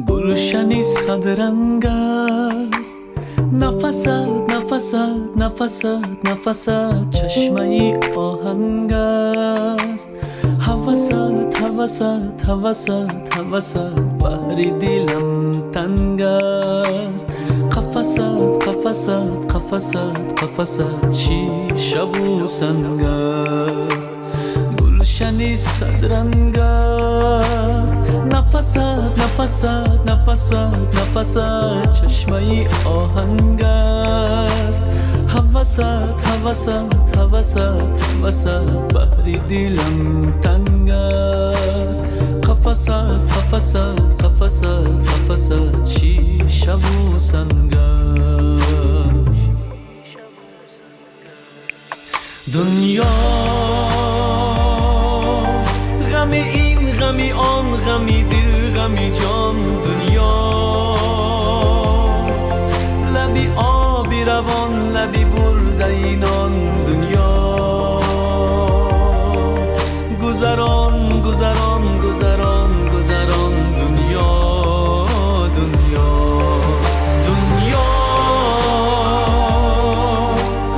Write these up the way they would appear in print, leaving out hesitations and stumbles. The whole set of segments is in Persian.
گلشنی صدرنگ است، نفست نفست نفست نفست چشمه ای آهنگ است. هوست هوست هوست هوست بحر دلم تنگ است. قفست قفست قفست قفست شیشه و سنگ است. گلشنی صدرنگ است، نفست نفست نفست نفست چشمه ای آهنگ است. هوست هوست هوست هوست بحر دلم تنگ است. قفست قفست قفست قفست شیشه و سنگ است. دنیا غمی این غمی آن غمی دل غمی جان. دنیا لبی آبی روان لبی برده اینان. دنیا گذران گذران گذران گذران. دنیا دنیا دنیا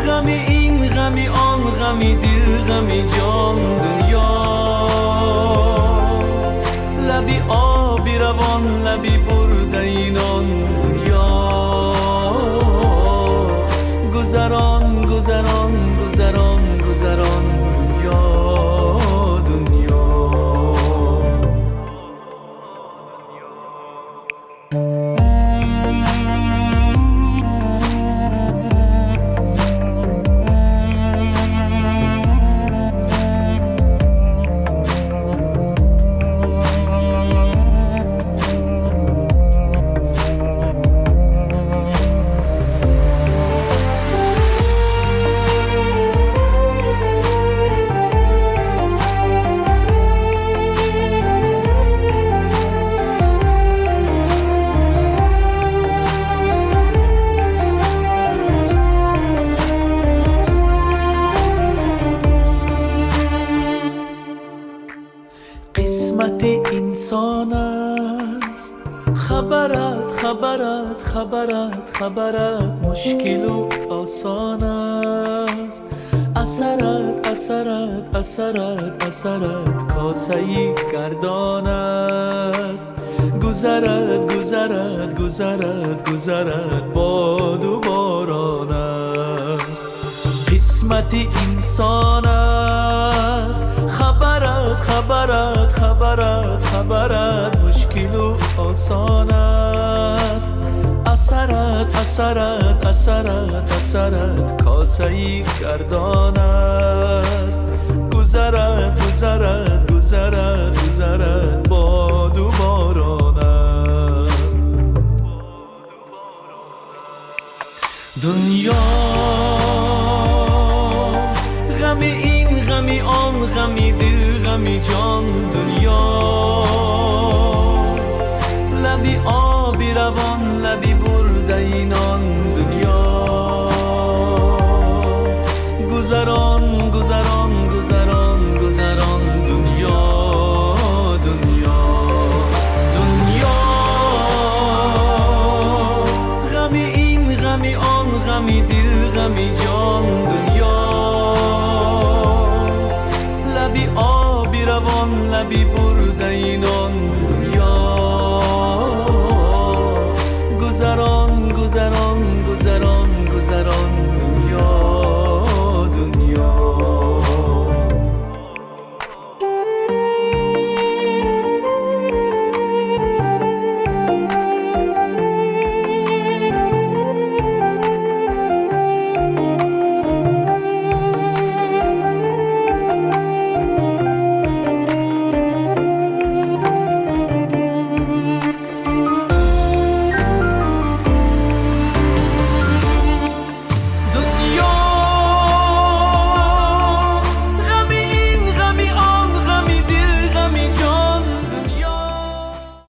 غمی این غمی آن غمی دل غمی جان. دنیا لبی آبی روان لبی برده اینان. دنیا گذران گذران گذران گذران. دنیا دنیا قسمت انسان است. خبرت خبرت خبرت خبرت مشکل و آسان است. اثرت اثرت اثرت اثرت کاسه گردان است. گذرت گذرت گذرت گذرت باد و باران است. قسمت انسان است. خبرت خبرت خبرت خبرت مشکل و آسان است. اثرت اثرت اثرت اثرت کاسه گردان است. گذرت گذرت گذرت گذرت باد و باران است. دنیا غمی این غمی آن غمی دل غمی جان. دنیا لبی آبی روان لبی برده اینان. دنیا گذران گذران گذران گذران. دنیا دنیا دنیا غمی این غمی آن غمی دل غمی جان. دنیا لبی آبی روان لبی برده